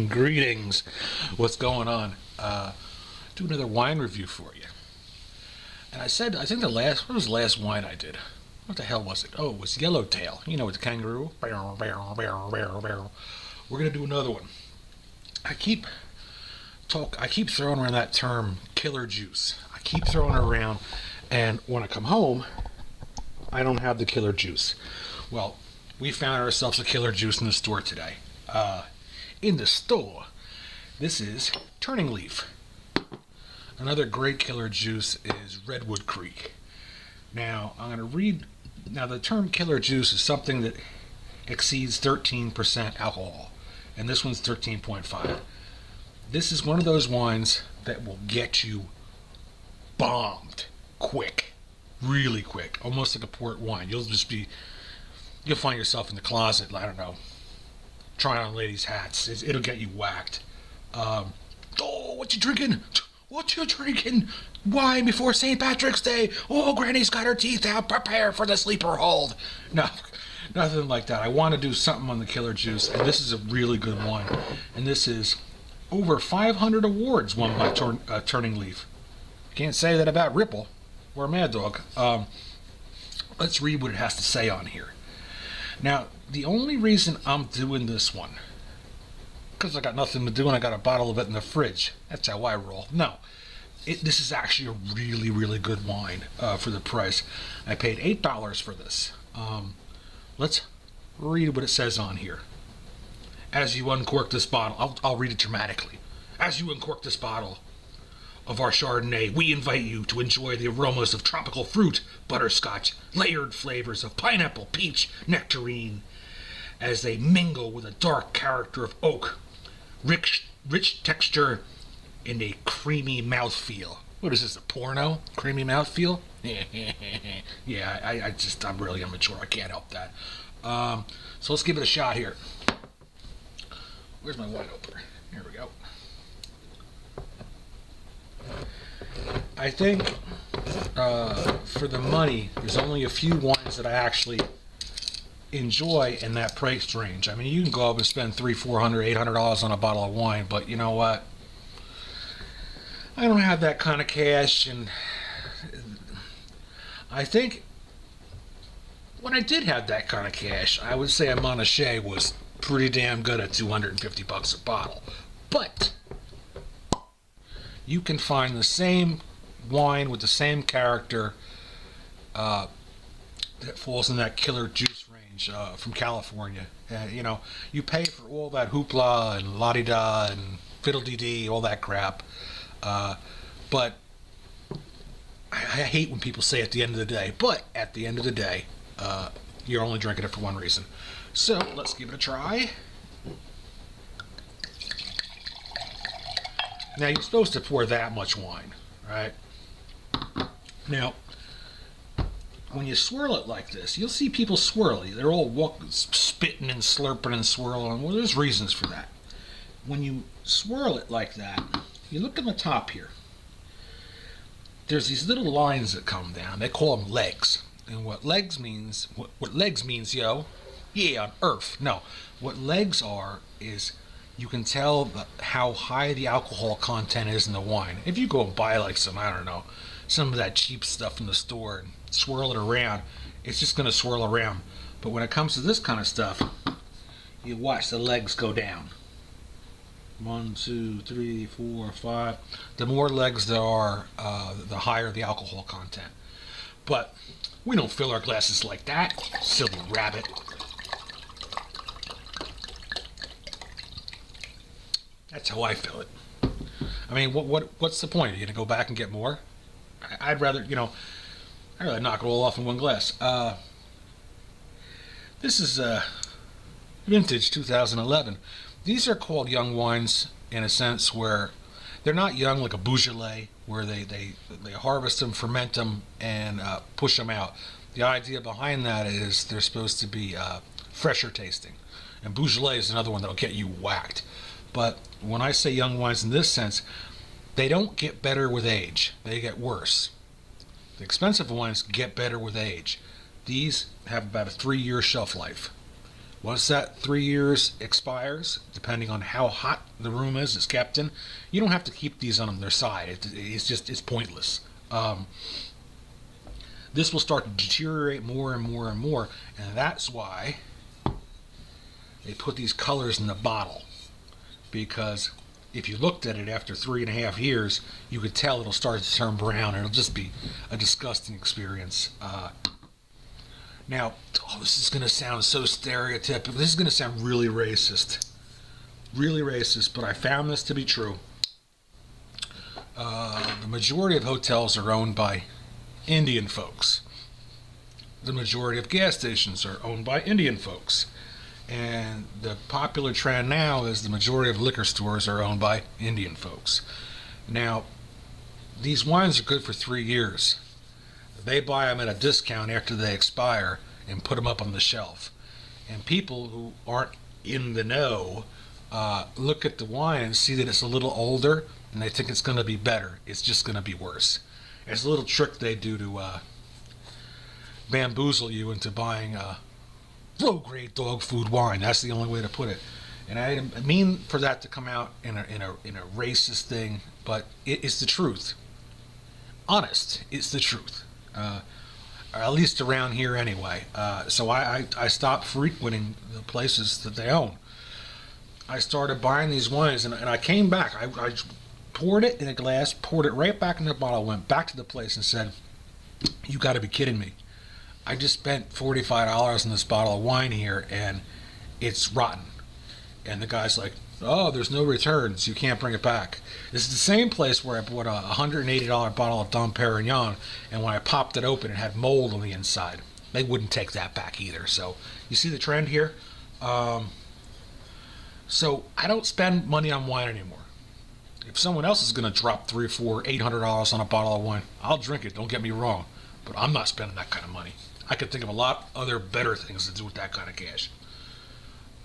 Greetings. What's going on? Do another wine review for you. And I think what was the last wine I did? What the hell was it? Oh, it was Yellowtail. You know, with the kangaroo. Barrel, barrel, barrel, barrel, barrel. We're gonna do another one. I keep I keep throwing around that term killer juice. I keep throwing it around, and when I come home, I don't have the killer juice. Well, we found ourselves a killer juice in the store today. In the store, this is Turning Leaf. Another great killer juice is Redwood Creek. Now, I'm going to read. Now, the term killer juice is something that exceeds 13% alcohol, and this one's 13.5. This is one of those wines that will get you bombed quick, really quick, almost like a port wine. You'll find yourself in the closet, I don't know, trying on ladies' hats. It'll get you whacked. Oh, what you drinking? What you drinking? Wine before St. Patrick's Day. Oh, Granny's got her teeth out. Prepare for the sleeper hold. No, nothing like that. I want to do something on the killer juice, and this is a really good one. And this is over 500 awards won by Turning Leaf. Can't say that about Ripple or Mad Dog. Let's read what it has to say on here. Now, the only reason I'm doing this one, because I got nothing to do and I got a bottle of it in the fridge. That's how I roll. No, this is actually a really, really good wine for the price. I paid $8 for this. Let's read what it says on here. As you uncork this bottle, I'll read it dramatically. As you uncork this bottle of our Chardonnay, we invite you to enjoy the aromas of tropical fruit, butterscotch, layered flavors of pineapple, peach, nectarine, as they mingle with a dark character of oak, rich texture, and a creamy mouthfeel. What is this, a porno? Creamy mouthfeel? Yeah, I'm really immature. I can't help that. So let's give it a shot here. Where's my wine opener? Here we go. I think for the money, there's only a few wines that I actually enjoy in that price range. I mean, you can go up and spend $300, $400, $800 on a bottle of wine, but you know what? I don't have that kind of cash, and I think when I did have that kind of cash, I would say a Montrachet was pretty damn good at $250 a bottle. But you can find the same wine with the same character that falls in that killer juice range from California. You pay for all that hoopla and la-di-da and fiddle-dee-dee, all that crap. But I hate when people say at the end of the day. But at the end of the day, you're only drinking it for one reason. So let's give it a try. Now, you're supposed to pour that much wine, right? Now, when you swirl it like this, you'll see people swirl. They're all spitting and slurping and swirling. Well, there's reasons for that. When you swirl it like that, you look at the top here. There's these little lines that come down. They call them legs. And what legs means, yo, yeah, on Earth. No, what legs are is you can tell how high the alcohol content is in the wine. If you go and buy like some of that cheap stuff in the store and swirl it around, it's just going to swirl around. But when it comes to this kind of stuff, you watch the legs go down. 1, 2, 3, 4, 5. The more legs there are, the higher the alcohol content. But we don't fill our glasses like that, silly rabbit. That's how I fill it. I mean, what's the point? Are you gonna go back and get more? I'd rather knock it all off in one glass. This is vintage 2011. These are called young wines in a sense where they're not young like a Beaujolais, where they harvest them, ferment them, and push them out. The idea behind that is they're supposed to be fresher tasting. And Beaujolais is another one that'll get you whacked. But when I say young wines in this sense, they don't get better with age. They get worse. The expensive wines get better with age. These have about a 3-year shelf life. Once that 3 years expires, depending on how hot the room is it's kept in, you don't have to keep these on their side. It's pointless. This will start to deteriorate more and more and more, and that's why they put these colors in the bottle. Because if you looked at it after 3.5 years, you could tell it'll start to turn brown, and it'll just be a disgusting experience. Now, this is going to sound so stereotypical. This is going to sound really racist. Really racist, but I found this to be true. The majority of hotels are owned by Indian folks. The majority of gas stations are owned by Indian folks. And the popular trend now is the majority of liquor stores are owned by Indian folks. Now, these wines are good for 3 years. They buy them at a discount after they expire and put them up on the shelf. And people who aren't in the know look at the wine and see that it's a little older, and they think it's going to be better. It's just going to be worse. It's a little trick they do to bamboozle you into buying low-grade dog food wine. That's the only way to put it. And I mean for that to come out in a racist thing, but it's the truth. Honest, it's the truth. Or at least around here anyway. So I stopped frequenting the places that they own. I started buying these wines, and I came back. I poured it in a glass, poured it right back in the bottle, went back to the place and said, "You got to be kidding me. I just spent $45 on this bottle of wine here, and it's rotten." And the guy's like, "Oh, there's no returns. You can't bring it back." This is the same place where I bought a $180 bottle of Dom Perignon, and when I popped it open, it had mold on the inside. They wouldn't take that back either. So you see the trend here? So I don't spend money on wine anymore. If someone else is going to drop $300, $400, $800 on a bottle of wine, I'll drink it. Don't get me wrong, but I'm not spending that kind of money. I could think of a lot other better things to do with that kind of cash.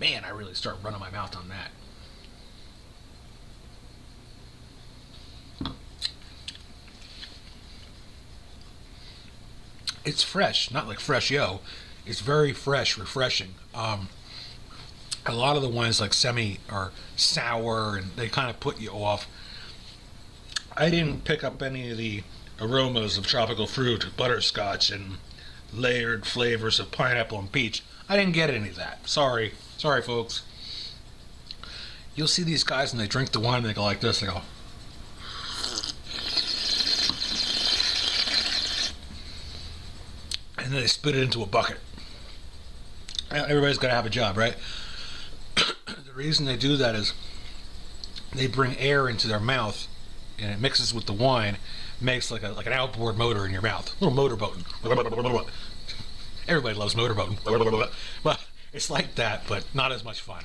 Man, I really start running my mouth on that. It's fresh, not like fresh yo. It's very fresh, refreshing. A lot of the wines like Semi are sour and they kind of put you off. I didn't pick up any of the aromas of tropical fruit, butterscotch, and layered flavors of pineapple and peach. I didn't get any of that. Sorry, folks. You'll see these guys and they drink the wine and they go like this. They go, and then they spit it into a bucket. Everybody's got to have a job, right? The reason they do that is they bring air into their mouth, and it mixes with the wine, makes like an outboard motor in your mouth, a little motorboating. Everybody loves motorboating. Well, it's like that, but not as much fun.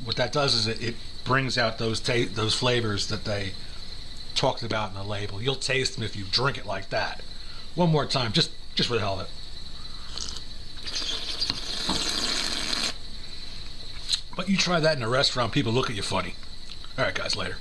What that does is it brings out those flavors that they talked about in the label. You'll taste them if you drink it like that. One more time, just for the hell of it. But you try that in a restaurant, people look at you funny. All right, guys, later.